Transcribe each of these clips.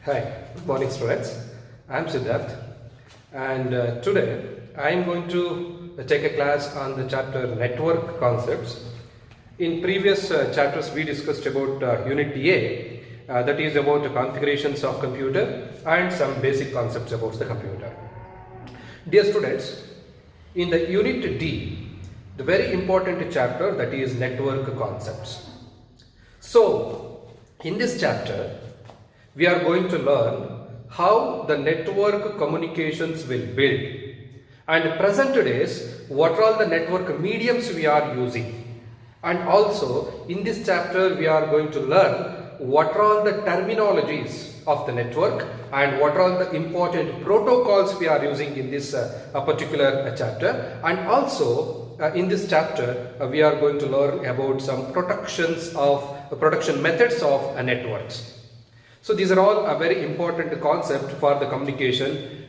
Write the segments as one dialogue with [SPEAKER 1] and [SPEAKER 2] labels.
[SPEAKER 1] Hi, good morning students. I am Siddarth and today I am going to take a class on the chapter network concepts. In previous chapters we discussed about unit A, that is about the configurations of computer and some basic concepts about the computer. Dear students, in the unit D, the very important chapter, that is network concepts. So in this chapter we are going to learn how the network communications will build, and present days what are all the network mediums we are using, and also in this chapter we are going to learn what are all the terminologies of the network and what are all the important protocols we are using in this particular chapter. And also in this chapter we are going to learn about some protection methods of networks. So these are all a very important concept for the communication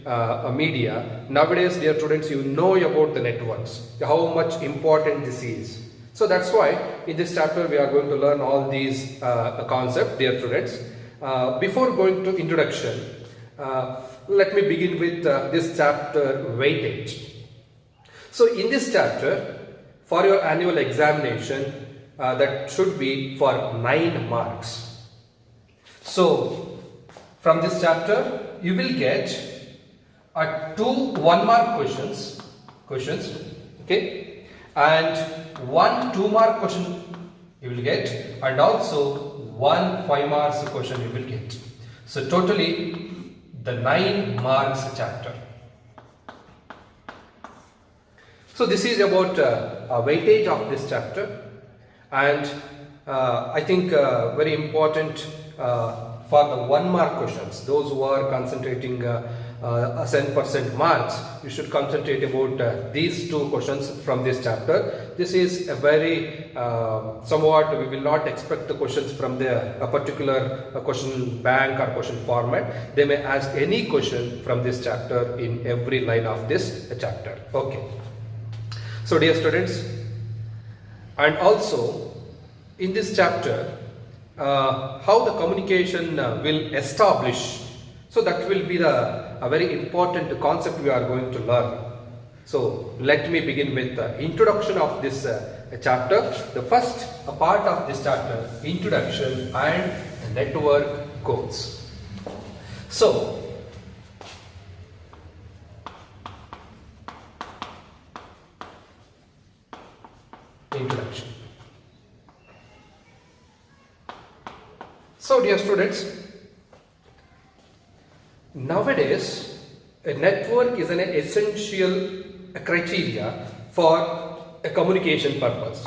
[SPEAKER 1] media. Nowadays, dear students, you know about the networks, how much important this is. So that's why in this chapter we are going to learn all these concepts, dear students. Before going to introduction, let me begin with this chapter weightage. So in this chapter, for your annual examination, that should be for 9 marks. So from this chapter you will get 2 1-mark questions, okay, and 1 2-mark question you will get, and also 1 5-mark question you will get. So totally the 9 marks chapter. So this is about a weightage of this chapter, and I think very important for the 1-mark questions. Those who are concentrating 10% marks, you should concentrate about these 2 questions from this chapter. This is a very somewhat we will not expect the questions from the particular question bank or question format. They may ask any question from this chapter in every line of this chapter. Okay. So dear students, and also in this chapter how the communication will establish. So that will be a very important concept we are going to learn. So let me begin with the introduction of this chapter. The first part of this chapter, introduction and network codes. So introduction. So dear students, nowadays a network is an essential criteria for a communication purpose.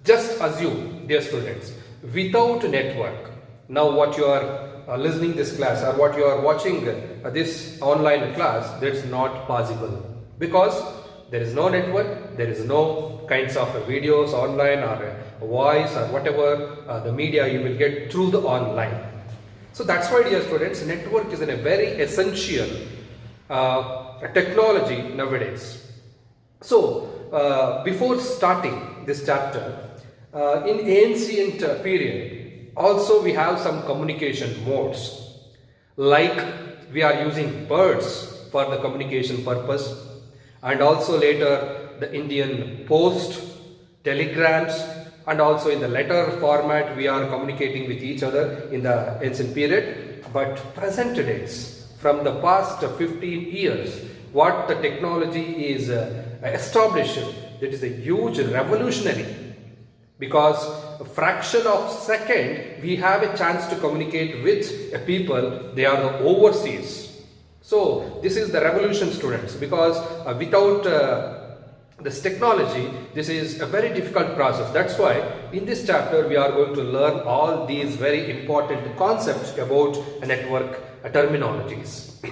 [SPEAKER 1] Just assume, dear students, without network, now what you are listening this class or what you are watching this online class, that's not possible, because there is no network, there is no kinds of videos online or voice or whatever the media you will get through the online. So that's why, dear students, network is a very essential technology nowadays. So before starting this chapter, in ancient period also we have some communication modes, like we are using birds for the communication purpose, and also later the Indian post, telegrams, and also in the letter format we are communicating with each other in the ancient period. But present days, from the past 15 years, what the technology is establishing, that is a huge revolutionary, because a fraction of second we have a chance to communicate with people, they are the overseas. So this is the revolution, students, because without this technology, this is a very difficult process. That's why in this chapter we are going to learn all these very important concepts about network terminologies.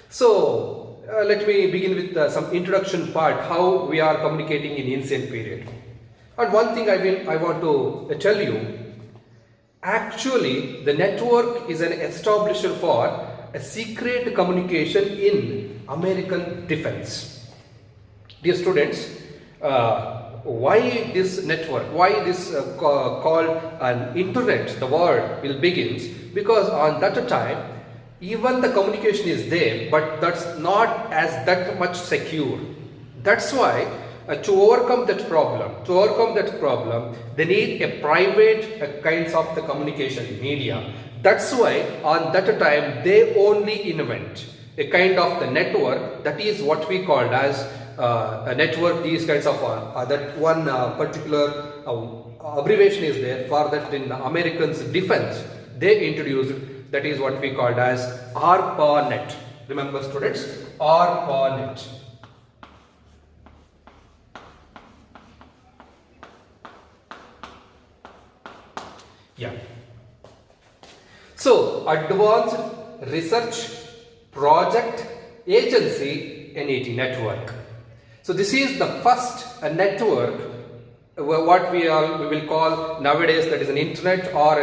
[SPEAKER 1] So let me begin with some introduction part, how we are communicating in ancient period. And one thing I want to tell you, actually the network is an establisher for a secret communication in American defense. Dear students, why this network, why this called an internet, the word will begins, because on that time even the communication is there, but that's not as that much secure. That's why to overcome that problem, they need a private kinds of the communication media. That's why on that time they only invent a kind of the network, that is what we called as a network. These kinds of that one particular abbreviation is there for that in Americans defense they introduced, that is what we called as ARPANET. Remember students, ARPANET. Yeah. So Advanced Research Project Agency NET network. So this is the first network what we will call nowadays, that is an internet or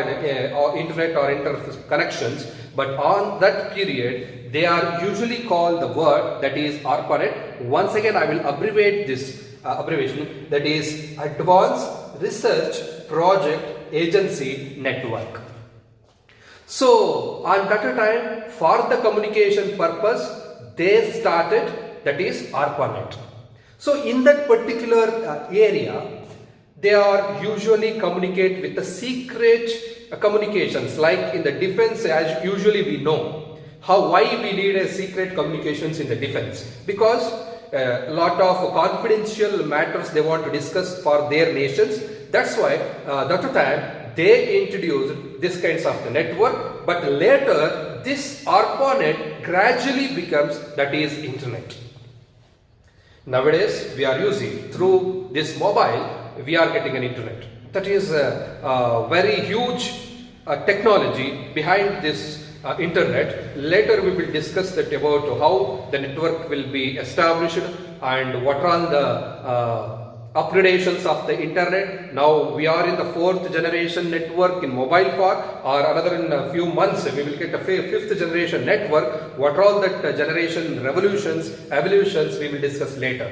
[SPEAKER 1] internet or interconnections, but on that period they are usually called the word that is ARPANET. Once again I will abbreviate this abbreviation, that is Advanced Research Project Agency Network. So on that time, for the communication purpose they started, that is ARPANET. So in that particular area they are usually communicate with the secret communications, like in the defense, as usually we know why we need a secret communications in the defense, because a lot of confidential matters they want to discuss for their nations. That's why that time they introduced this kinds of the network, but later this ARPANET gradually becomes, that is internet. Nowadays we are using through this mobile, we are getting an internet. That is a very huge technology behind this internet. Later we will discuss that about how the network will be established and what are the upgradations of the internet. Now we are in the 4th generation network in mobile phone, or another in a few months we will get a 5th generation network. What are all that generation evolutions we will discuss later.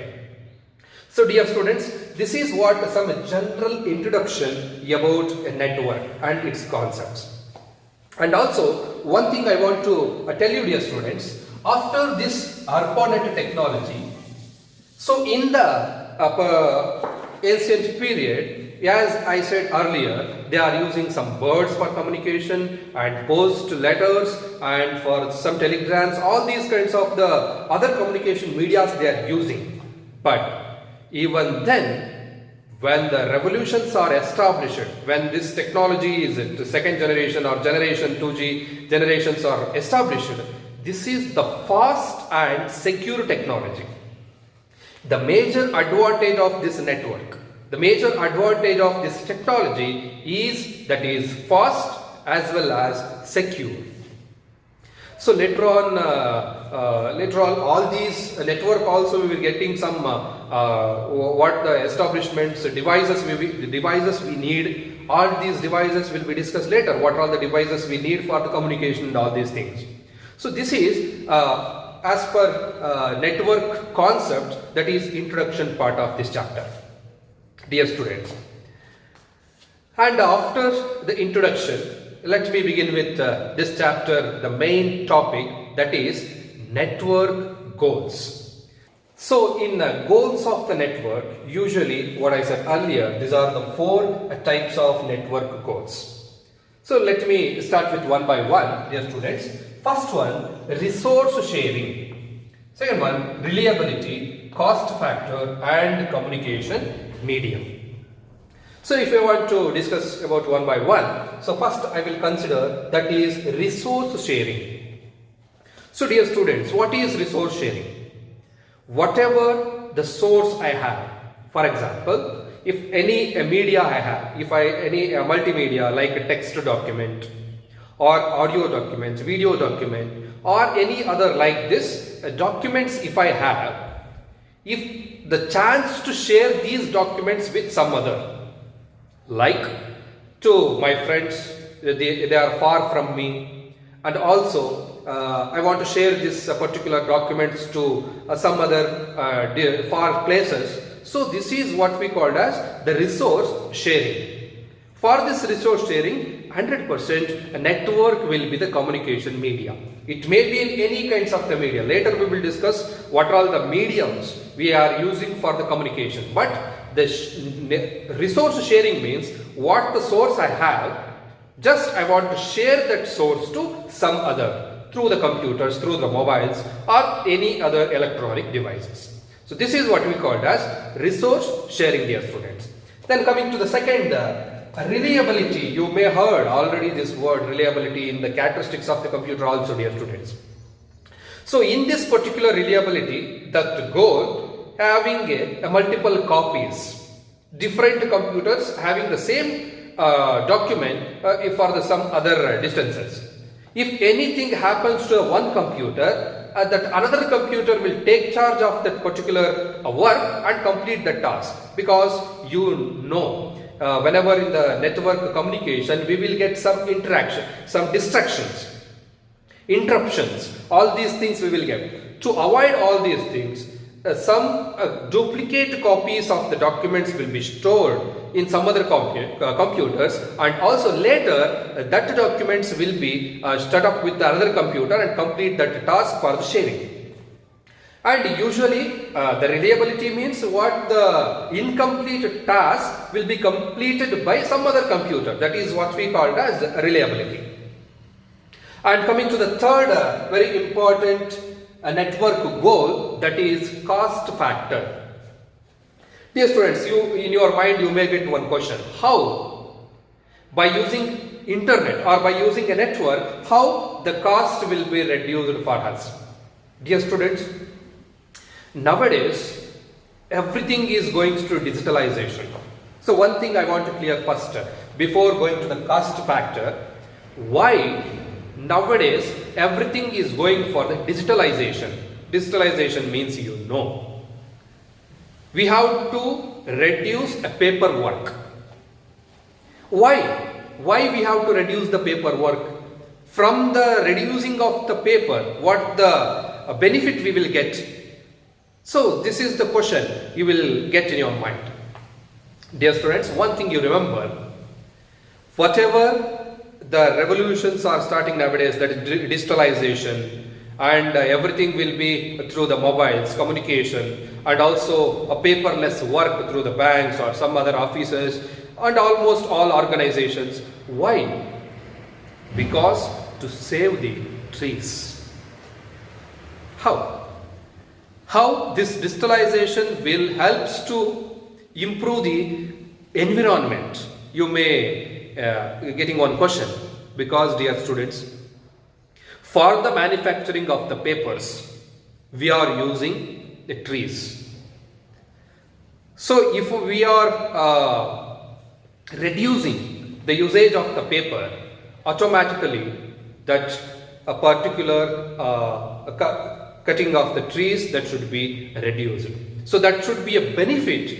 [SPEAKER 1] So dear students, this is what some general introduction about a network and its concepts. And also one thing I want to tell you dear students, after this ARPANET technology, so in the ancient period, as I said earlier, they are using some birds for communication and post letters and for some telegrams, all these kinds of the other communication medias they are using. But even then, when the revolutions are established, when this technology is the 2nd generation or generation 2G generations are established, this is the fast and secure technology. The major advantage of this network, the major advantage of this technology is that is fast as well as secure. So later on all these network also we will getting some what the establishments devices we need. All these devices will be discussed later. What are the devices we need for the communication and all these things. So this is as per network concept, that is introduction part of this chapter, dear students. And after the introduction, let me begin with this chapter, the main topic, that is network goals. So in the goals of the network, usually what I said earlier, these are the 4 types of network goals. So let me start with one by one, dear students. First one, resource sharing. Second one, reliability, cost factor and communication medium. So if I want to discuss about one by one, so first I will consider that is resource sharing. So dear students, what is resource sharing? Whatever the source I have, for example, if any media I have, if any multimedia like a text document or audio document, video document or any other like this documents if I have, if the chance to share these documents with some other, like to my friends, they are far from me, and also I want to share this particular documents to some other far places. So this is what we called as the resource sharing. For this resource sharing, 100% a network will be the communication media. It may be in any kinds of the media. Later we will discuss what are all the mediums we are using for the communication. But the resource sharing means what the source I have, just I want to share that source to some other through the computers, through the mobiles or any other electronic devices. So this is what we called as resource sharing, dear students. Then coming to the second, reliability. You may heard already this word reliability in the characteristics of the computer also, dear students. So in this particular reliability, the goal having a multiple copies, different computers having the same document for some other distances. If anything happens to one computer, that another computer will take charge of that particular work and complete the task, because you know whenever in the network communication we will get some interaction, some distractions, interruptions, all these things we will get. To avoid all these things, some duplicate copies of the documents will be stored in some other computers, and also later that documents will be stored up with another computer and complete that task for the sharing. And usually the reliability means what the incomplete task will be completed by some other computer. That is what we call as reliability. And coming to the third very important network goal, that is cost factor. Dear students, in your mind you may get one question: how, by using internet or by using a network, how the cost will be reduced for us? Dear students, nowadays everything is going through digitalization. So one thing I want to clear first before going to the cost factor: why nowadays everything is going for the digitalization. Digitalization means, you know, we have to reduce a paperwork. Why we have to reduce the paperwork? From the reducing of the paper, what the benefit we will get? So this is the question you will get in your mind. Dear students, one thing you remember: whatever the revolutions are starting nowadays, that is digitalization, and everything will be through the mobiles, communication, and also a paperless work through the banks or some other offices and almost all organizations. Why? Because to save the trees. How this digitalization will helps to improve the environment? You may getting one question, because dear students, for the manufacturing of the papers we are using the trees. So if we are reducing the usage of the paper, automatically that a particular cutting of the trees, that should be reduced. So that should be a benefit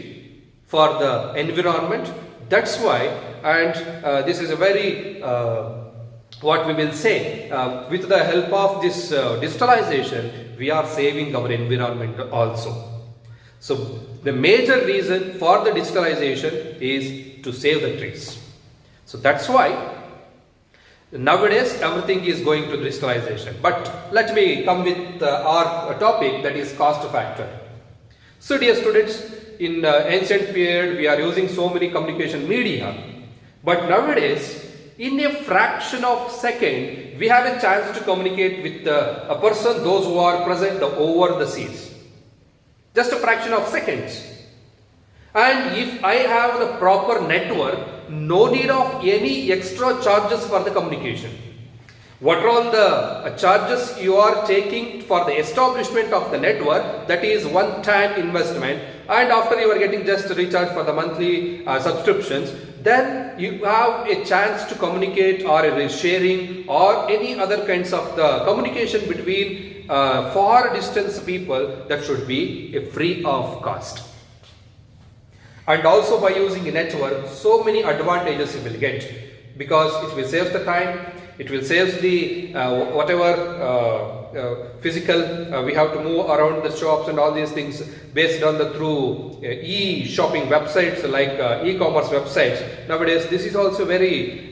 [SPEAKER 1] for the environment. That's why, and this is a very what we will say, with the help of this digitalization, we are saving our environment also. So the major reason for the digitalization is to save the trees. So that's why nowadays everything is going to digitalization. But let me come with our topic, that is cost factor. So dear students, in ancient period we are using so many communication media, but nowadays in a fraction of second we have a chance to communicate with a person, those who are present over the seas. Just a fraction of seconds. And if I have the proper network, no need of any extra charges for the communication. What are all the charges you are taking for the establishment of the network? That is one-time investment, and after you are getting just recharge for the monthly subscriptions, then you have a chance to communicate or a sharing or any other kinds of the communication between far distance people. That should be free of cost. And also by using a network, so many advantages you will get, because it will save the time, it will save the whatever physical, we have to move around the shops and all these things based on the through e-shopping websites like e-commerce websites. Nowadays, this is also very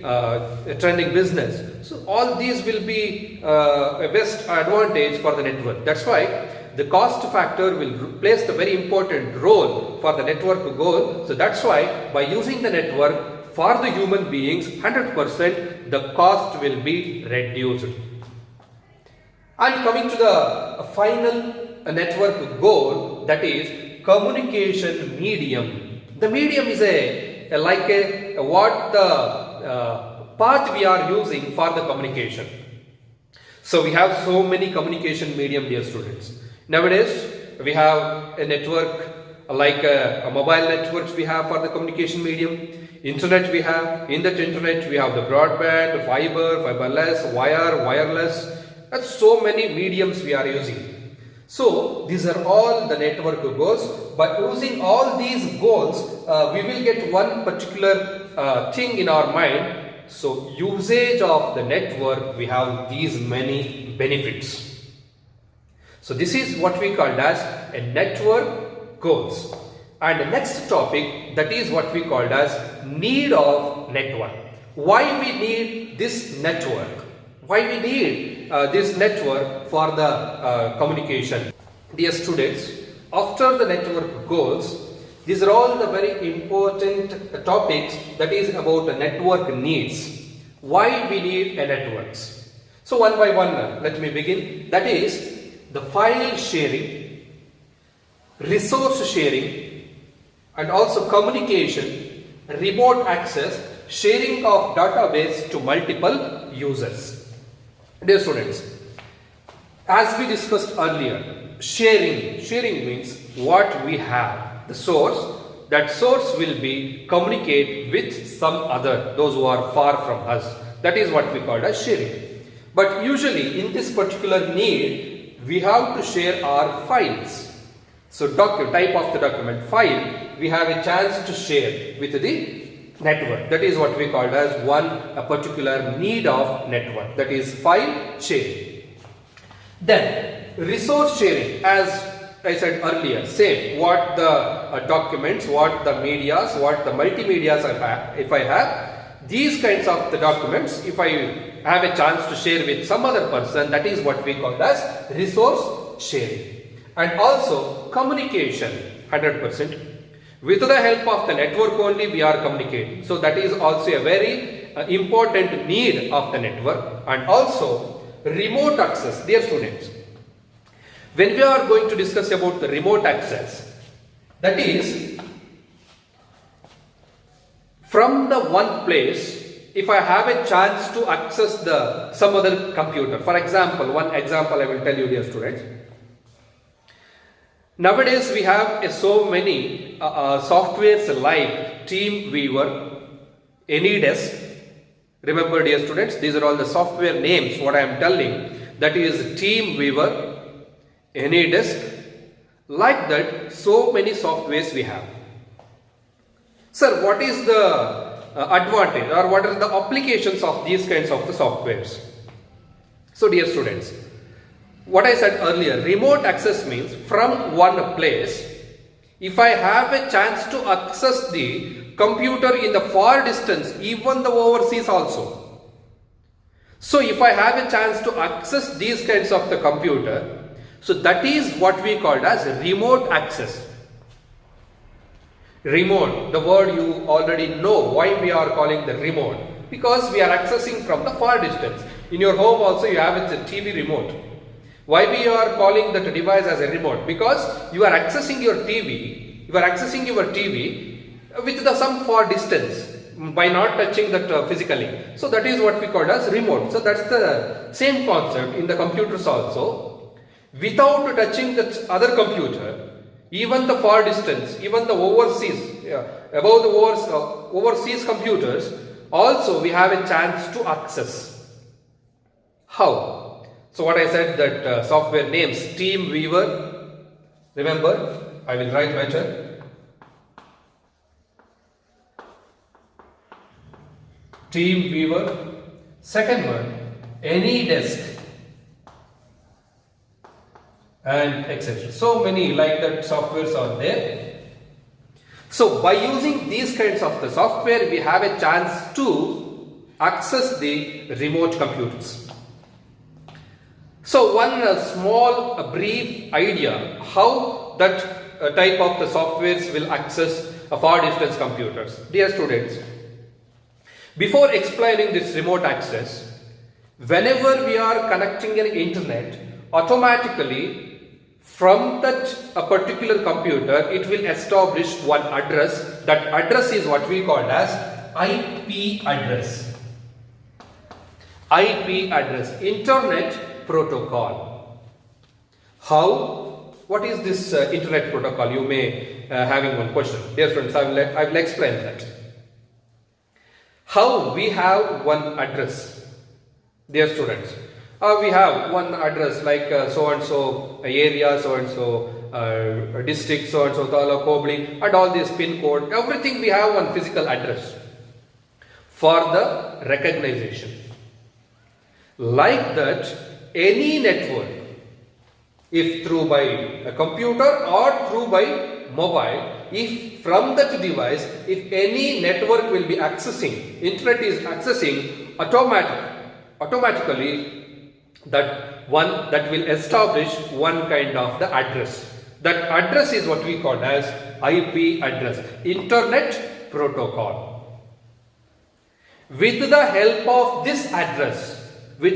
[SPEAKER 1] trending business. So all these will be a best advantage for the network. That's why the cost factor will plays the very important role for the network goal. So that's why by using the network for the human beings, 100% the cost will be reduced. And coming to the final network goal, that is communication medium. The medium is what the path we are using for the communication. So we have so many communication medium, dear students. Nowadays, we have a network like a mobile networks we have for the communication medium. Internet we have. In that internet, we have the broadband, fiber, fiberless, wire, wireless. That's so many mediums we are using. So, these are all the network goals. By using all these goals, we will get one particular thing in our mind. So, usage of the network, we have these many benefits. So this is what we called as a network goals. And the next topic, that is what we called as need of network. Why we need this network? Why we need this network for the communication? Dear students, after the network goals, these are all the very important topics that is about the network needs. Why we need a networks? So one by one, let me begin. That is the file sharing, resource sharing, and also communication, remote access, sharing of database to multiple users. Dear students, as we discussed earlier, sharing means what we have, the source. That source will be communicate with some other, those who are far from us. That is what we call as sharing. But usually in this particular need, we have to share our files. So type of the document file, we have a chance to share with the network. That is what we call as a particular need of network. That is file sharing. Then resource sharing, as I said earlier, same what the documents, what the medias, what the multimedias if I have, these kinds of the documents, if I have a chance to share with some other person, that is what we call as resource sharing. And also communication, 100%. With the help of the network only we are communicating. So that is also a very important need of the network. And also remote access, dear students. When we are going to discuss about the remote access, that is from the one place, if I have a chance to access some other computer. For example, one example I will tell you, dear students. Nowadays we have so many softwares like TeamViewer, AnyDesk. Remember, dear students, these are all the software names what I am telling. That is TeamViewer, AnyDesk. Like that, so many softwares we have. Sir, what is the advantage or what are the applications of these kinds of the softwares? So dear students, what I said earlier, remote access means from one place, if I have a chance to access the computer in the far distance, even the overseas also. So if I have a chance to access these kinds of the computer, so that is what we called as remote access. Remote, the word you already know why we are calling the remote, because we are accessing from the far distance. In your home also you have a TV remote. Why we are calling that device as a remote? Because you are accessing your TV, with some far distance by not touching that physically. So that is what we call as remote. So that's the same concept in the computers also. Without touching that other computer, even the far distance, even the overseas, above the overseas computers, also we have a chance to access. How? So what I said that software names, TeamViewer, remember, I will write better. TeamViewer. Second one, AnyDesk. and etc. So many like that softwares are there. So by using these kinds of the software, we have a chance to access the remote computers. So one small brief idea how that type of the softwares will access far distance computers. Dear students, before explaining this remote access, whenever we are connecting an internet, automatically from that a particular computer, it will establish one address. That address is what we call as IP address. IP address, Internet Protocol. How? What is this Internet Protocol? You may having one question. Dear friends, I will explain that. How we have one address, dear students. We have one address like so and so area, so and so district, so and so Tala, Kobli, and all this pin code. Everything we have one physical address for the recognition. Like that, any network, if through by a computer or through by mobile, if from that device, if any network will be accessing, internet is accessing automatically that one that will establish one kind of the address. That address is what we call as IP address, Internet Protocol. With the help of this address, we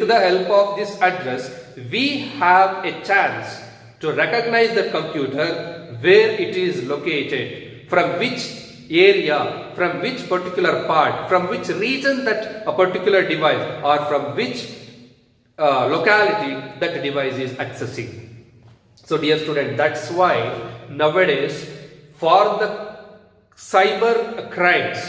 [SPEAKER 1] have a chance to recognize the computer where it is located, from which area, from which particular part, from which region that a particular device, or from which locality that device is accessing. So dear student, that's why nowadays for the cyber crimes,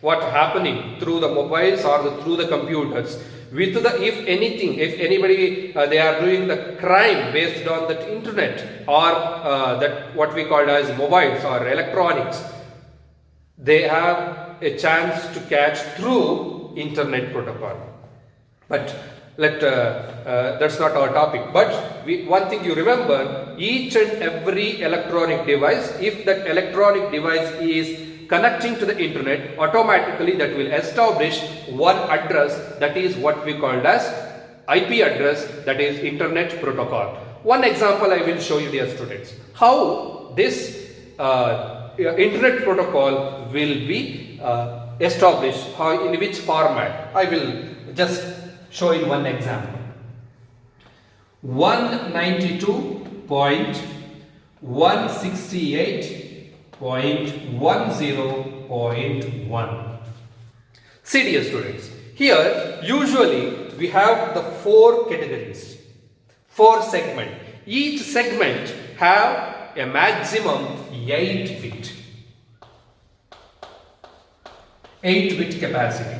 [SPEAKER 1] what happening through the mobiles or through the computers, with the if anybody they are doing the crime based on that internet or that what we call as mobiles or electronics, they have a chance to catch through Internet Protocol. But that's not our topic. But one thing you remember, each and every electronic device, if that electronic device is connecting to the internet, automatically that will establish one address, that is what we call as IP address, that is Internet Protocol. One example I will show you, dear students, how this Internet Protocol will be established, how, in which format. I will just show you one example. 192.168.10.1. See, dear students, here usually we have the 4 categories, 4 segments. Each segment have a maximum 8 bit capacity.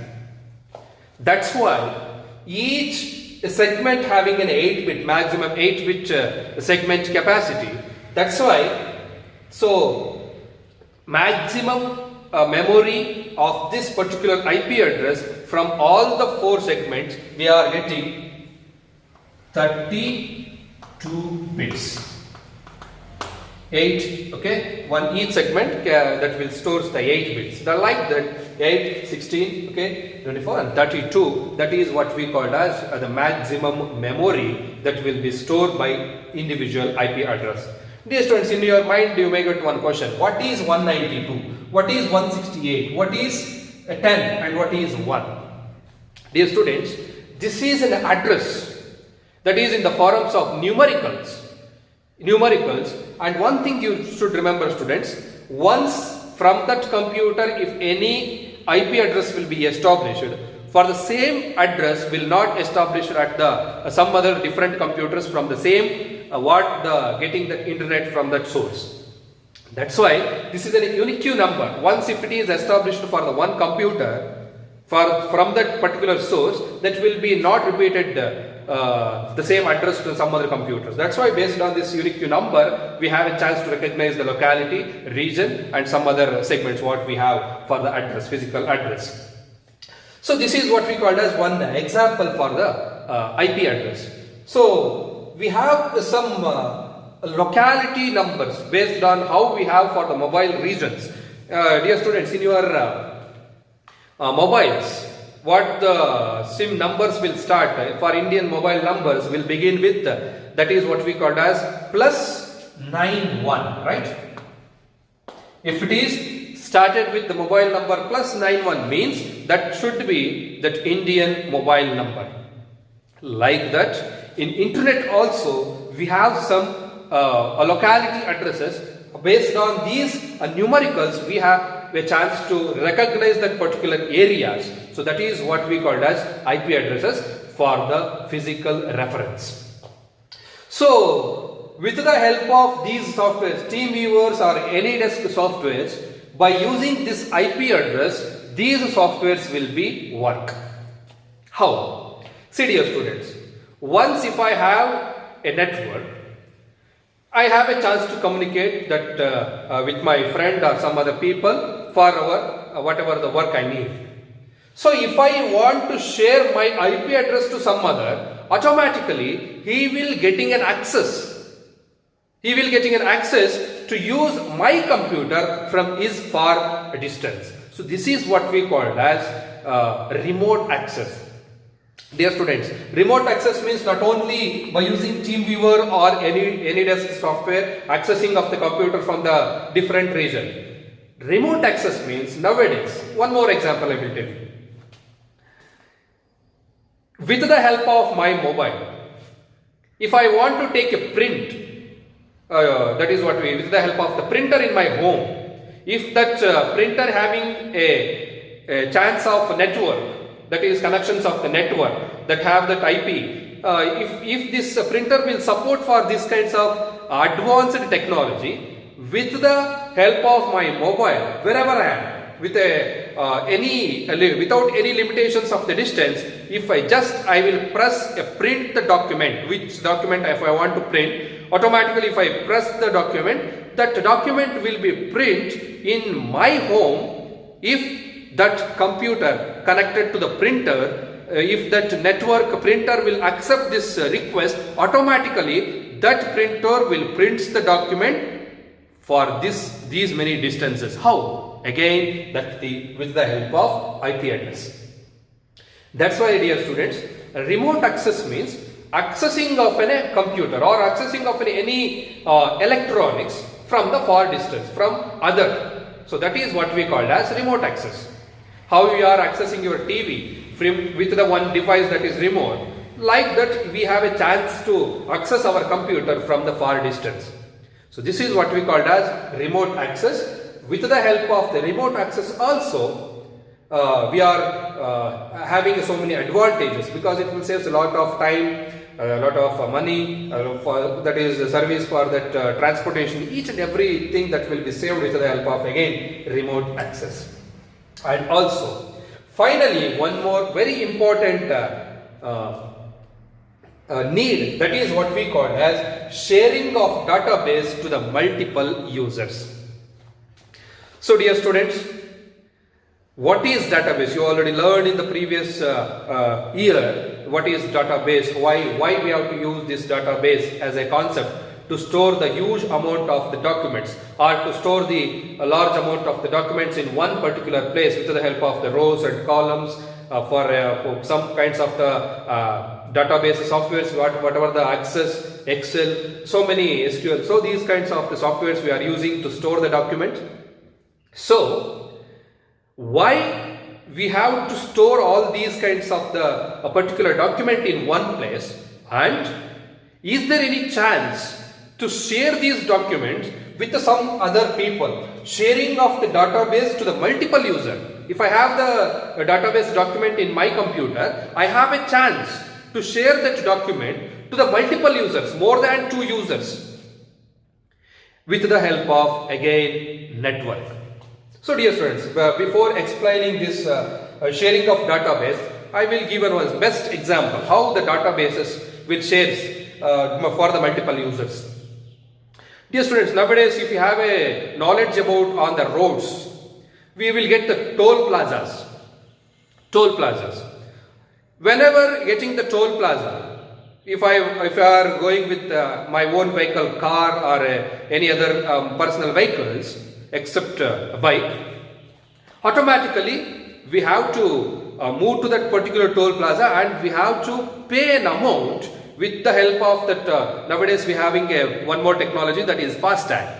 [SPEAKER 1] That's why each segment having an 8-bit, maximum 8-bit segment capacity. That's why, so maximum memory of this particular IP address from all the 4 segments, we are getting 32 bits. 8, okay, one each segment that will store the 8 bits. They like that 8, 16, okay, 24 and 32. That is what we call as the maximum memory that will be stored by individual IP address. Dear students, in your mind you may get one question: what is 192? What is 168? What is 10 and what is 1? Dear students, this is an address that is in the forms of numericals. And one thing you should remember, students, once from that computer, if any IP address will be established, for the same address will not establish at the some other different computers from the same getting the internet from that source. That's why this is a unique number. Once if it is established for the one computer from that particular source, that will be not repeated the same address to some other computers. That's why based on this unique number, we have a chance to recognize the locality, region and some other segments what we have for the address, physical address. So this is what we call as one example for the IP address. So we have some locality numbers based on how we have for the mobile regions. Dear students, in your mobiles, what the SIM numbers will start for Indian mobile numbers will begin with that is what we called as +91, right? If it is started with the mobile number +91 means that should be that Indian mobile number. Like that, in internet also we have some locality addresses. Based on these numericals, we have a chance to recognize that particular areas. So that is what we called as IP addresses for the physical reference. So with the help of these softwares, TeamViewers or AnyDesk softwares, by using this IP address, these softwares will be work. How? See, dear students, once if I have a network, I have a chance to communicate that with my friend or some other people for our whatever the work I need. So if I want to share my IP address to some other, automatically he will getting an access. He will getting an access to use my computer from his far distance. So this is what we call as remote access. Dear students, remote access means not only by using TeamViewer or AnyDesk software accessing of the computer from the different region. Remote access means nowadays, one more example I will tell you. With the help of my mobile, if I want to take a print, that is what we, with the help of the printer in my home, if that printer having a chance of network, that is connections of the network that have that IP, if this printer will support for these kinds of advanced technology, with the help of my mobile, wherever I am, with without any limitations of the distance, if I will press a print the document, which document if I want to print, automatically if I press the document, that document will be print in my home. If that computer connected to the printer, if that network printer will accept this request, automatically that printer will print the document for these many distances. How? Again, with the help of IP address. That's why, dear students, remote access means accessing of a computer or accessing of any electronics from the far distance, from other. So that is what we call as remote access. How you are accessing your TV with the one device that is remote, like that we have a chance to access our computer from the far distance. So this is what we call as remote access. With the help of the remote access also, we are having so many advantages, because it will save a lot of time, a lot of money, that is service for that transportation, each and everything that will be saved with the help of again remote access. And also, finally, one more very important need, that is what we call as sharing of database to the multiple users. So, dear students, what is database? You already learned in the previous year what is database, why we have to use this database as a concept to store the huge amount of the documents, or to store the large amount of the documents in one particular place with the help of the rows and columns, for some kinds of the database softwares, whatever the Access, Excel, so many SQL. So these kinds of the softwares we are using to store the document. So why we have to store all these kinds of a particular document in one place, and is there any chance to share these documents with some other people? Sharing of the database to the multiple user. If I have the database document in my computer, I have a chance to share that document to the multiple users, more than 2 users, with the help of again network. So dear students, before explaining this sharing of database, I will give one best example how the databases will share for the multiple users. Dear students, nowadays if you have a knowledge about on the roads, we will get the toll plazas. Whenever getting the toll plaza, if I are going with my own vehicle, car or any other personal vehicles except a bike, automatically we have to move to that particular toll plaza and we have to pay an amount with the help of that. Nowadays we having one more technology, that is FASTag.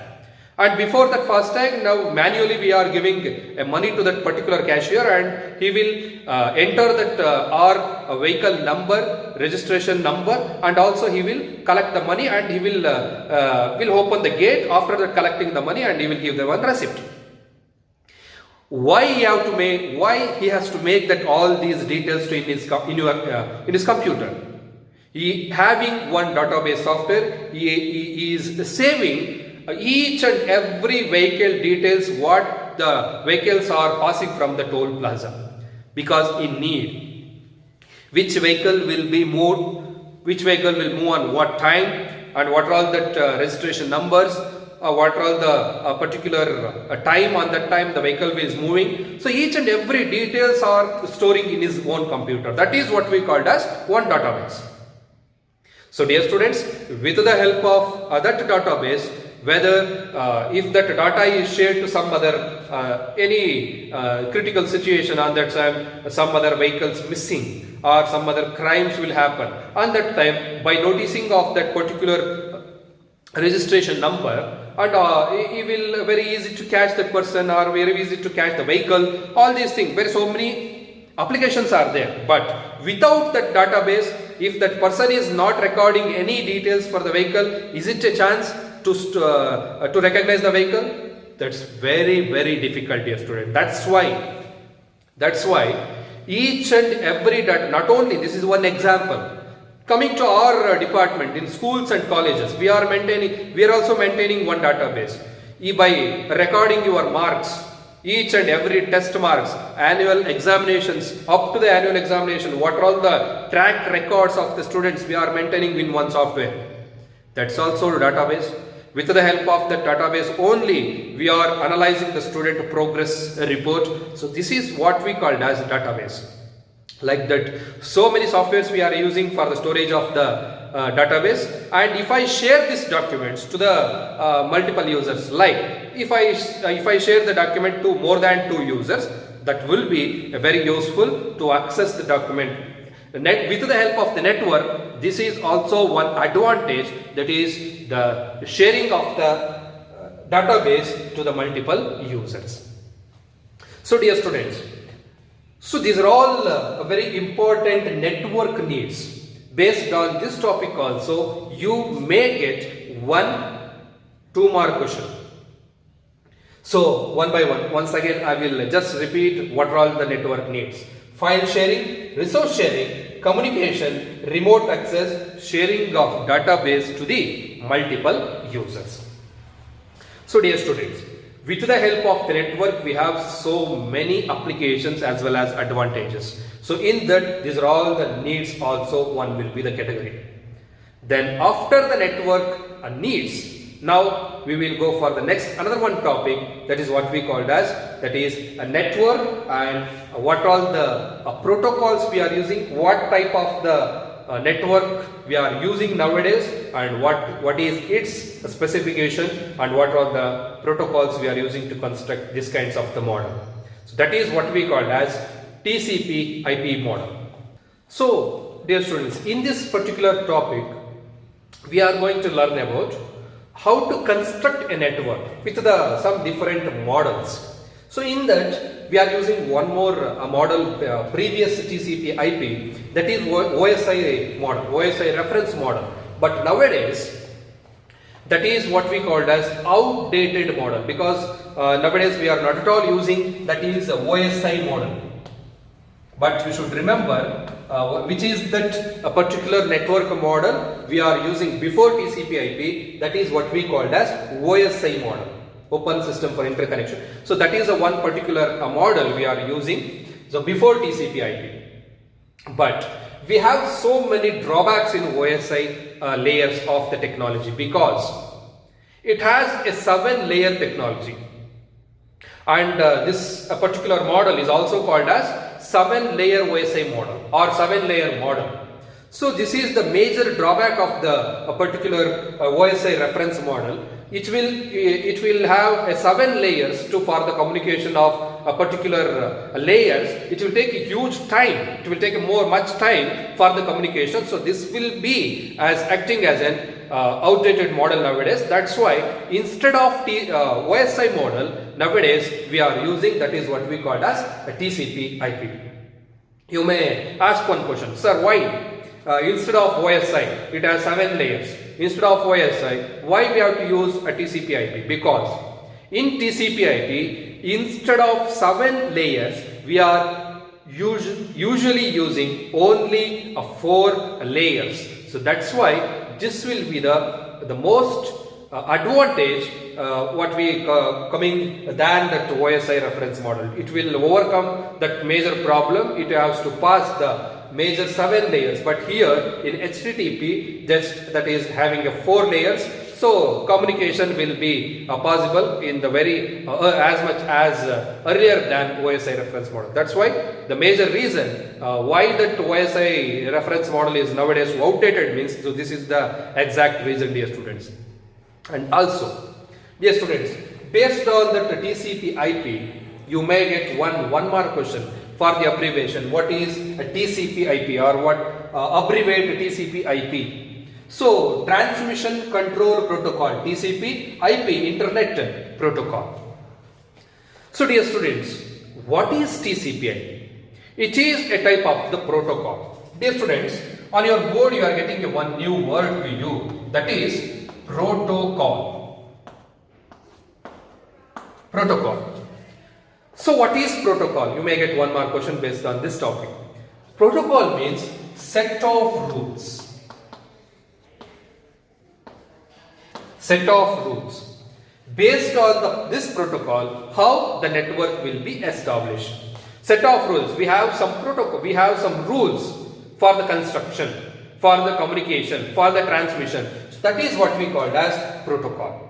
[SPEAKER 1] And before that FASTag, now manually we are giving money to that particular cashier and he will enter that our vehicle number, registration number, and also he will collect the money and he will open the gate after that collecting the money and he will give them one receipt. Why he has to make that all these details to in his computer? He having one database software, he is saving each and every vehicle details what the vehicles are passing from the toll plaza, because in need which vehicle will be moved, which vehicle will move on what time, and what are all that registration numbers, what are all the particular time on that time the vehicle is moving. So each and every details are storing in his own computer. That is what we called as one database. So dear students, with the help of that database, whether if that data is shared to some other any critical situation on that time, some other vehicles missing or some other crimes will happen on that time, by noticing of that particular registration number, and it will very easy to catch that person or very easy to catch the vehicle. All these things, very so many applications are there. But without that database, if that person is not recording any details for the vehicle, is it a chance to recognize the vehicle? That's very, very difficult, dear student. That's why each and every data, not only this is one example. Coming to our department in schools and colleges, we are also maintaining one database. By recording your marks, each and every test marks, annual examinations, up to the annual examination, what are all the track records of the students we are maintaining in one software. That's also a database. With the help of that database only, we are analyzing the student progress report. So this is what we called as database. Like that, so many softwares we are using for the storage of the database. And if I share these documents to the multiple users, like if I share the document to more than 2 users, that will be very useful to access the document. With the help of the network, this is also one advantage, that is the sharing of the database to the multiple users. So dear students, so these are all very important network needs. Based on this topic also, you may get 1-2 mark question. So one by one, once again I will just repeat what are all the network needs. File sharing, resource sharing, communication, remote access, sharing of database to the multiple users. So dear students, with the help of the network, we have so many applications as well as advantages. So in that, these are all the needs also, one will be the category. Then after the network needs, now we will go for the next another one topic, that is what we called as, that is a network, and what all the protocols we are using, what type of the network we are using nowadays, and what is its specification, and what are the protocols we are using to construct these kinds of the model. So that is what we call as TCP IP model. So dear students, in this particular topic we are going to learn about how to construct a network with some different models. So in that we are using one more model, previous TCP IP, that is OSI model, OSI reference model. But nowadays that is what we called as outdated model, because nowadays we are not at all using that is a OSI model. But you should remember which is that a particular network model we are using before TCP IP, that is what we called as OSI model, Open System for Interconnection. So that is a one particular model we are using, so before TCP IP. But we have so many drawbacks in OSI layers of the technology, because it has a 7-layer technology, and this particular model is also called as 7-layer OSI model or 7-layer model. So this is the major drawback of the particular OSI reference model. It will have 7 layers for the communication of a particular layers. It will take a huge time. It will take much time for the communication. So this will be acting as an outdated model nowadays. That's why instead of OSI model nowadays we are using, that is what we call as a TCP/IP. You may ask one question, sir, why? Instead of OSI, it has 7 layers. Instead of OSI, why we have to use a TCP/IP? Because in TCP/IP, instead of 7 layers, we are usually using only 4 layers. So that's why this will be the most advantage what we coming than that OSI reference model. It will overcome that major problem. It has to pass the major 7 layers, but here in HTTP just that is having a 4 layers, so communication will be possible in the very as much as earlier than OSI reference model. That's why the major reason why that OSI reference model is nowadays outdated means, so this is the exact reason, dear students. And also, dear students, based on that TCP/IP, you may get one more question for the abbreviation. What is a TCP/IP, or what abbreviate TCP/IP? So, Transmission Control Protocol, TCP/IP, Internet Protocol. So, dear students, what is TCP/IP? It is a type of the protocol. Dear students, on your board you are getting one new word to you, that is protocol. Protocol. So what is protocol? You may get one more question based on this topic. Protocol means set of rules. Set of rules. Based on this protocol, how the network will be established. Set of rules. We have some protocol. We have some rules for the construction, for the communication, for the transmission. So that is what we call as protocol.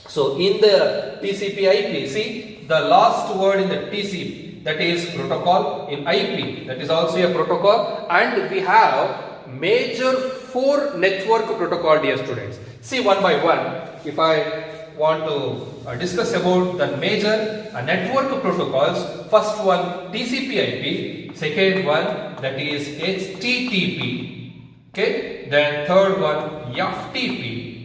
[SPEAKER 1] So in the TCP/IP, see the last word in the TCP, that is protocol. In IP, that is also a protocol, and we have major 4 network protocol, dear students. See one by one. If I want to discuss about the major network protocols, first one TCP/IP, second one that is HTTP, okay, then third one FTP,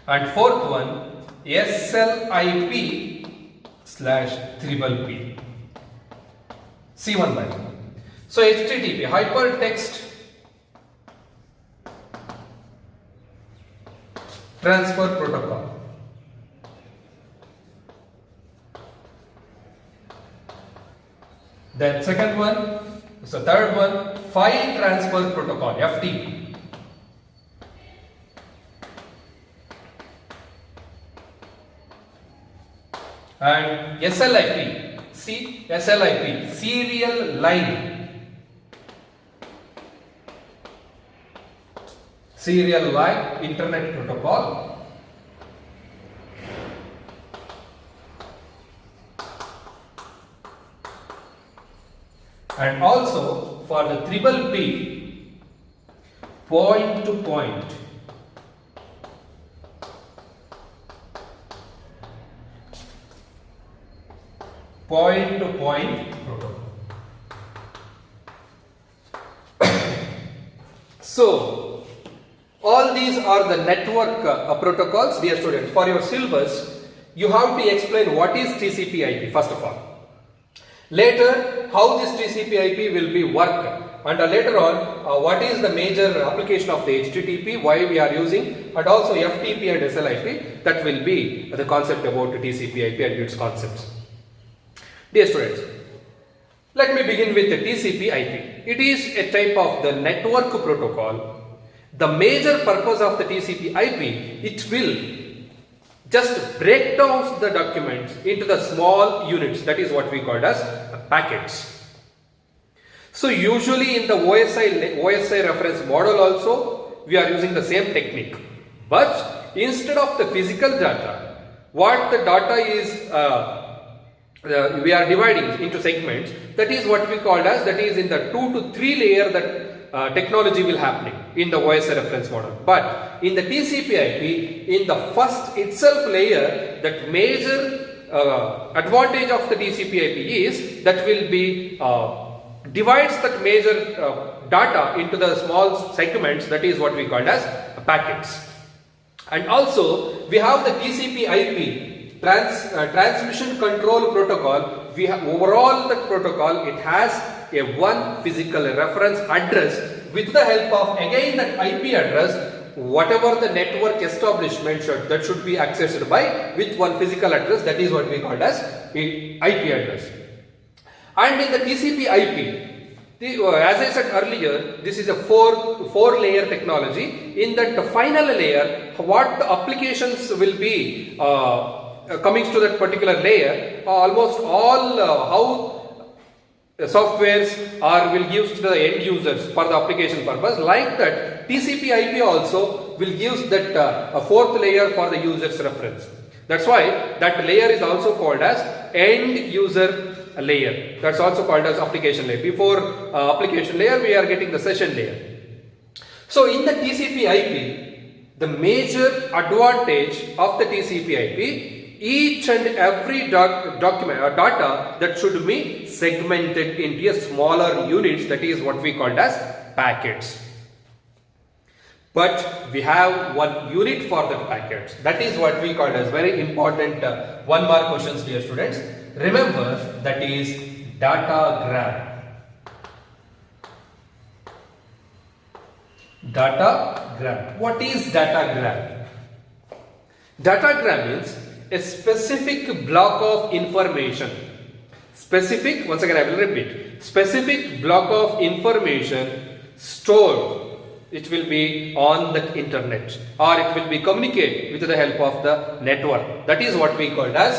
[SPEAKER 1] and fourth one SLIP/PPP. See one by one. So HTTP, Hypertext Transfer Protocol. Then second one, so third one, File Transfer Protocol, FTP. And SLIP, see SLIP, Serial Line. Serial Line Internet Protocol. And also for the PPP, point to point. Point to point protocol. So all these are the network protocols, dear students. For your syllabus, you have to explain what is TCP/IP first of all. Later, how this TCP/IP will be work, and later on, what is the major application of the HTTP, why we are using, and also FTP and SLIP. That will be the concept about TCP/IP and its concepts. Dear students, let me begin with the TCP/IP. It is a type of the network protocol. The major purpose of the TCP/IP, it will just break down the documents into the small units, that is what we call as packets. So usually in the OSI reference model also we are using the same technique, but instead of the physical data, what the data is we are dividing into segments, that is what we call as, that is in the 2 to 3 layer that technology will happening in the voice reference model. But in the TCP/IP, in the first itself layer, that major advantage of the TCP/IP is that will be divides that major data into the small segments, that is what we call as packets. And also we have the TCP/IP transmission control protocol. We have overall that protocol, it has a one physical reference address. With the help of again that IP address, whatever the network establishment that should be accessed by with one physical address, that is what we call as IP address. And in the TCP/IP, as I said earlier, this is a four layer technology. In that the final layer, what the applications will be coming to that particular layer, almost all how softwares will give to the end users for the application purpose. Like that, TCP/IP also will give that a fourth layer for the user's reference. That's why that layer is also called as end user layer. That's also called as application layer. Before application layer, we are getting the session layer. So in the TCP/IP, the major advantage of the TCP/IP, each and every document or data that should be segmented into a smaller units, that is what we called as packets. But we have one unit for the packets. That is what we call as very important one mark questions, dear students. Remember, that is datagram. Datagram. What is datagram? Datagram means a specific block of information. Specific, once again I will repeat, specific block of information stored. It will be on the internet, or it will be communicated with the help of the network. That is what we call as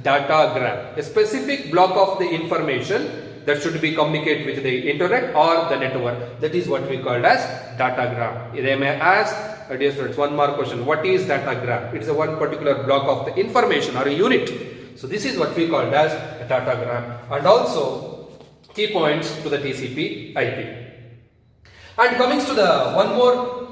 [SPEAKER 1] datagram. A specific block of the information that should be communicated with the internet or the network. That is what we call as datagram. They may ask, dear students, one more question. What is datagram? It is a one particular block of the information or a unit. So this is what we call as a datagram. And also key points to the TCP/IP. And coming to the one more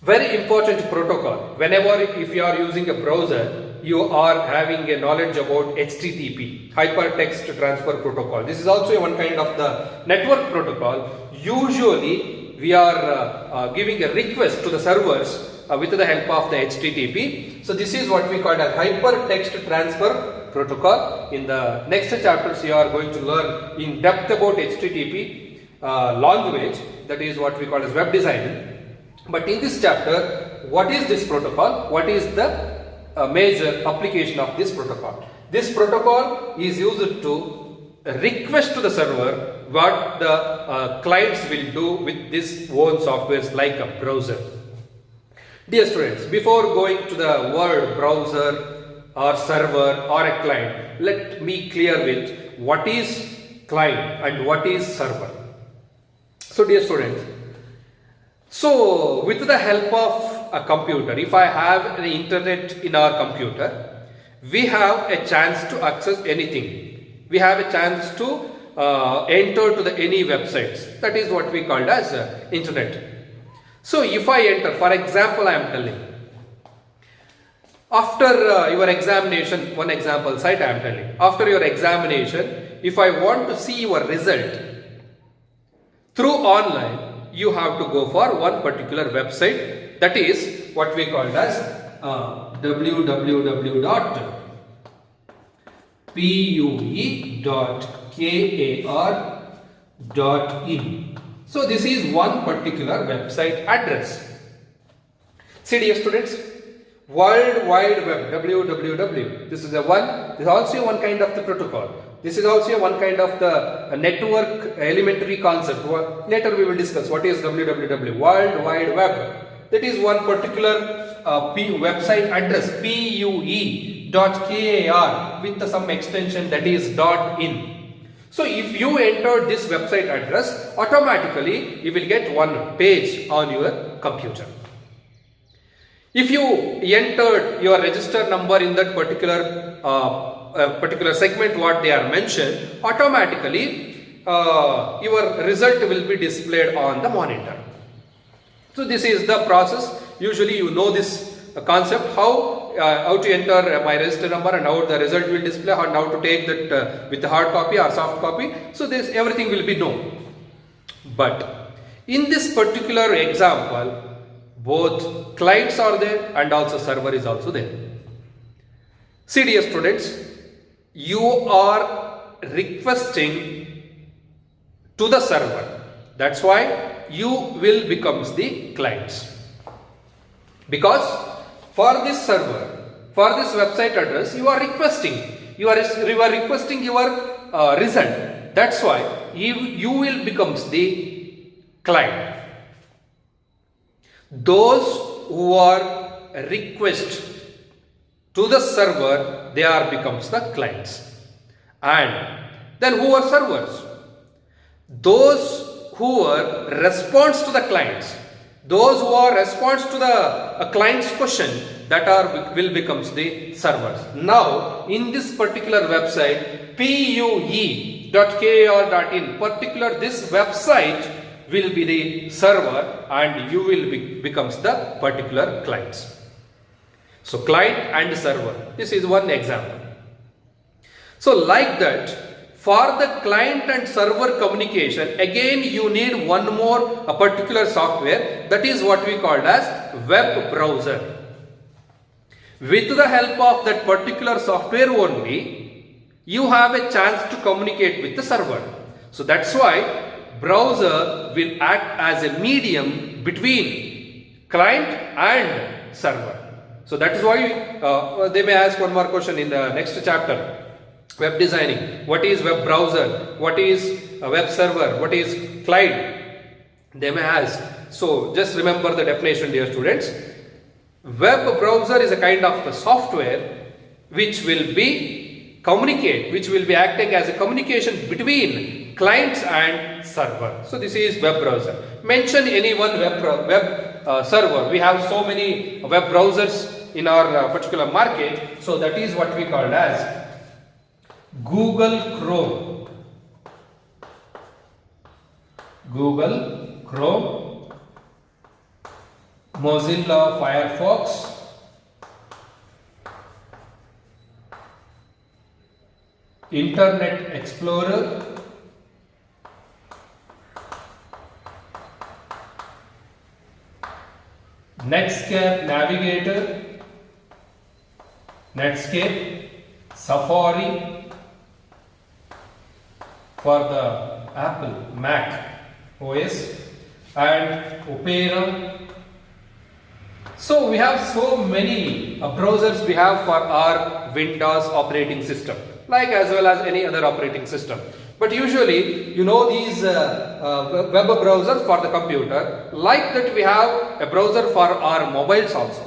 [SPEAKER 1] very important protocol. Whenever if you are using a browser, you are having a knowledge about HTTP, Hypertext Transfer Protocol. This is also one kind of the network protocol. Usually we are giving a request to the servers with the help of the HTTP. So this is what we call as Hypertext Transfer Protocol. In the next chapters you are going to learn in depth about HTTP language, that is what we call as web design. But in this chapter, what is this protocol? What is the major application of this protocol? This protocol is used to request to the server what the clients will do with this own softwares like a browser. Dear students, before going to the word browser or server or a client, let me clear with what is client and what is server. So dear students, so with the help of a computer, if I have an internet in our computer, we have a chance to access anything. We have a chance to enter to the any websites. That is what we call as internet. So if I enter, for example, I am telling, after your examination, one example site I am telling, after your examination, if I want to see your result through online, you have to go for one particular website, that is what we call as www.pue.kar.in. So this is one particular website address. See dear students, World Wide Web, www. This is also one kind of the protocol. This is also one kind of the network elementary concept. Later we will discuss what is www, World Wide Web. That is one particular website address, pue.kar with some extension, that is .in. So if you enter this website address, automatically you will get one page on your computer. If you entered your register number in that particular segment what they are mentioned, automatically your result will be displayed on the monitor. So this is the process. Usually you know this concept, how to enter my register number and how the result will display, and how to take that with the hard copy or soft copy. So this everything will be known. But in this particular example, both clients are there and also server is also there. See dear students, you are requesting to the server. That's why you will becomes the clients. Because for this server, for this website address, you are requesting. You are requesting your result. That's why you will becomes the client. Those who are request to the server, they are becomes the clients. And then who are servers? Those who are response to the clients. Those who are response to the client's question, that will becomes the servers. Now in this particular website, pue.kar.in, particular this website will be the server and you will becomes the particular clients. So client and server, this is one example. So like that, for the client and server communication, again you need one more a particular software, that is what we called as web browser. With the help of that particular software only, you have a chance to communicate with the server. So that's why browser will act as a medium between client and server. So that is why they may ask one more question in the next chapter. Web designing. What is web browser? What is a web server? What is client? They may ask. So just remember the definition, dear students. Web browser is a kind of a software which will be acting as a communication between clients and server. So this is web browser. Mention any one web server. We have so many web browsers in our particular market. So that is what we call as Google Chrome, Mozilla Firefox, Internet Explorer, Netscape Navigator, Safari for the Apple Mac OS, and Opera. So we have so many browsers we have for our Windows operating system, like as well as any other operating system. But usually, you know, these web browsers for the computer, like that we have a browser for our mobiles also.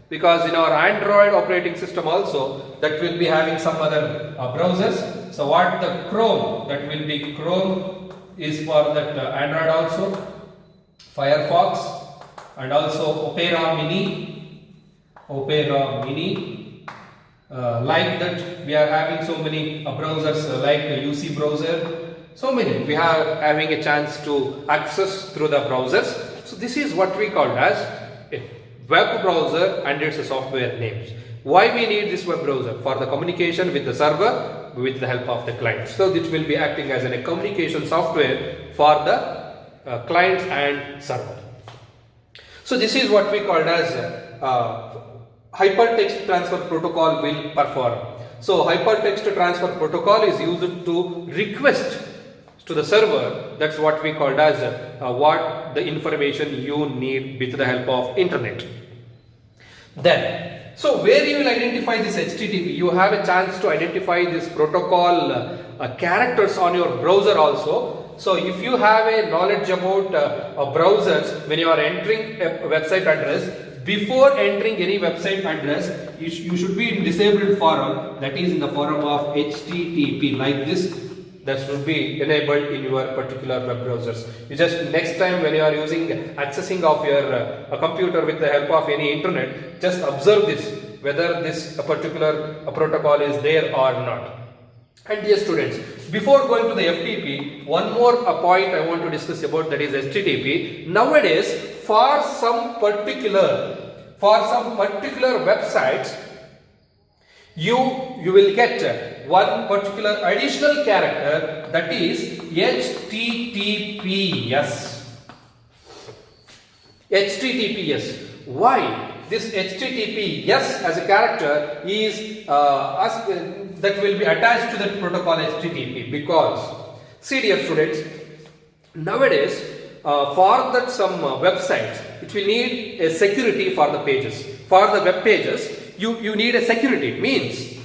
[SPEAKER 1] Because in our Android operating system also, that will be having some other browsers. So what the Chrome, that will be Chrome is for that Android also, Firefox, and also Opera Mini, like that we are having so many browsers like UC browser, so many we are having a chance to access through the browsers. So this is what we call as a web browser and its software names. Why we need this web browser? For the communication with the server with the help of the client. So it will be acting as a communication software for the client and server. So this is what we called as hypertext transfer protocol will perform. So hypertext transfer protocol is used to request to the server. That's what we called as what the information you need with the help of internet. Then, so where you will identify this HTTP, you have a chance to identify this protocol characters on your browser also. So if you have a knowledge about browsers, when you are entering a website address, before entering any website address, you should be in disabled forum, that is in the form of HTTP, like this. That should be enabled in your particular web browsers. You just next time when you are accessing of your computer with the help of any internet, just observe this, whether this particular protocol is there or not. And dear students, before going to the FTP, one more point I want to discuss about, that is HTTP. Nowadays, for some particular websites, you will get one particular additional character, that is HTTPS. HTTPS. Why? This HTTPS as a character is that will be attached to that protocol HTTP, because see dear students, nowadays for that some websites, it will need a security for the pages. For the web pages, you need a security. Means,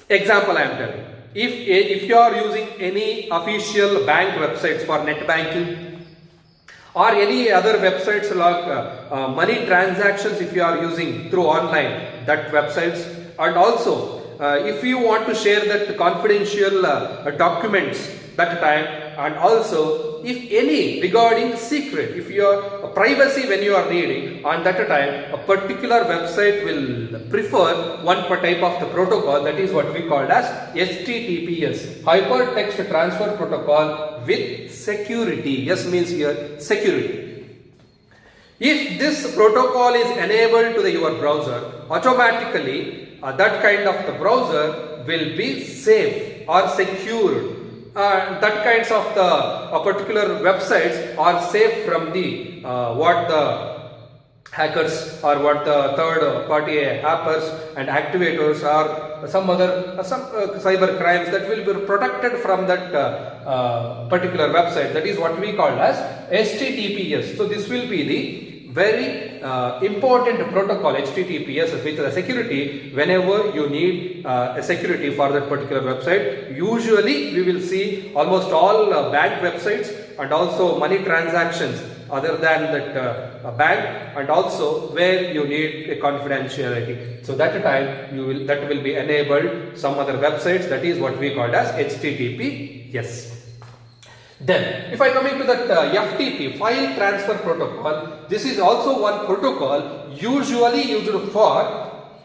[SPEAKER 1] example I am telling, if you are using any official bank websites for net banking, or any other websites like money transactions, if you are using through online, that websites, and also if you want to share that confidential documents that time, and also if any regarding secret, if your privacy when you are reading, on that time a particular website will prefer one type of the protocol, that is what we called as HTTPS, Hypertext Transfer Protocol with security. Yes means here security. If this protocol is enabled to your browser, automatically that kind of the browser will be safe or secured. That kinds of the particular websites are safe from the what the hackers or what the third party hackers and activators or some other cyber crimes that will be protected from that particular website. That is what we call as HTTPS. So this will be the very important protocol, HTTPS, with the security. Whenever you need a security for that particular website, usually we will see almost all bank websites and also money transactions other than that bank, and also where you need a confidentiality. So that time that will be enabled some other websites, that is what we call as HTTPS. Then, if I come into that FTP, File Transfer Protocol, this is also one protocol usually used for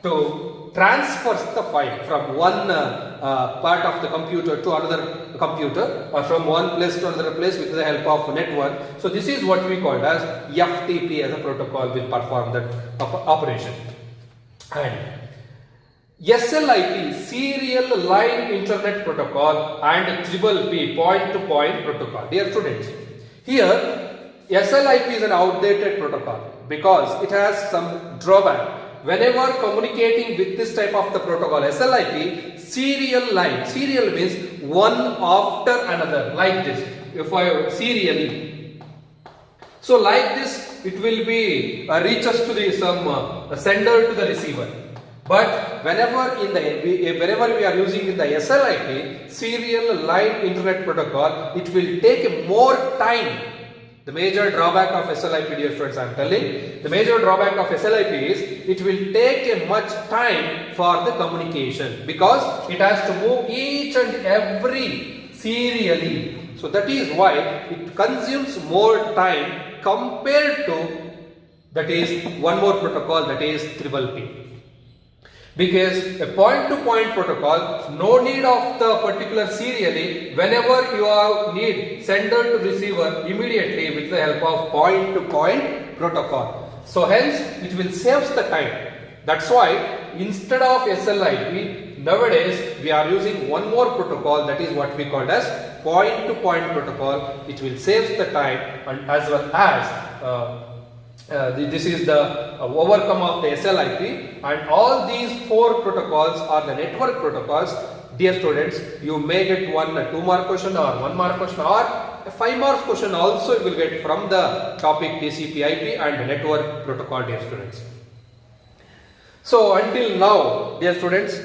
[SPEAKER 1] to transfer the file from one part of the computer to another computer, or from one place to another place with the help of network. So this is what we call as FTP as a protocol will perform that operation. And SLIP, Serial Line Internet Protocol, and P, Point-to-Point Protocol. Dear students, here SLIP is an outdated protocol because it has some drawback. Whenever communicating with this type of the protocol, SLIP, serial line, serial means one after another, like this. If I serially, so like this, it will be reaches to the some sender to the receiver. But whenever we are using in the SLIP, Serial Line Internet Protocol, it will take more time. The major drawback of SLIP, dear students, I am telling, the major drawback of SLIP is it will take a much time for the communication, because it has to move each and every serially. So that is why it consumes more time compared to, that is one more protocol, that is P. Because a point-to-point protocol, no need of the particular serially. Whenever you need sender to receiver immediately with the help of point-to-point protocol. So hence it will save the time. That's why instead of SLIP, nowadays we are using one more protocol, that is what we call as point-to-point protocol. It will save the time, and as well as this is the overcome of the SLIP, and all these four protocols are the network protocols. Dear students, you may get a 2-mark question or 1-mark question or a 5-mark question also you will get from the topic TCP/IP and network protocol, dear students. So until now, dear students,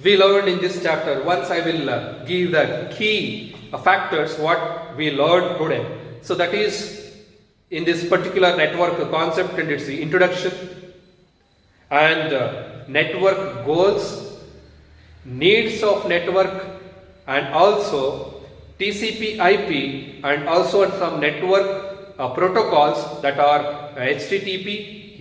[SPEAKER 1] we learned in this chapter. Once I will give the key factors what we learned today. So that is in this particular network concept, and its introduction, and network goals, needs of network, and also TCP/IP, and also some network protocols that are HTTP,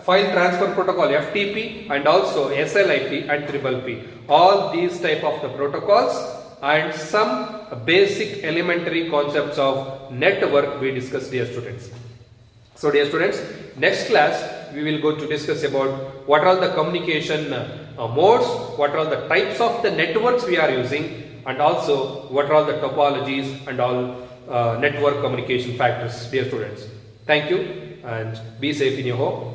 [SPEAKER 1] file transfer protocol FTP and also SLIP and PPP. All these type of the protocols and some basic elementary concepts of network we discussed, dear students. So dear students, next class we will go to discuss about what are the communication modes, what are the types of the networks we are using, and also what are the topologies and all network communication factors, dear students. Thank you and be safe in your home.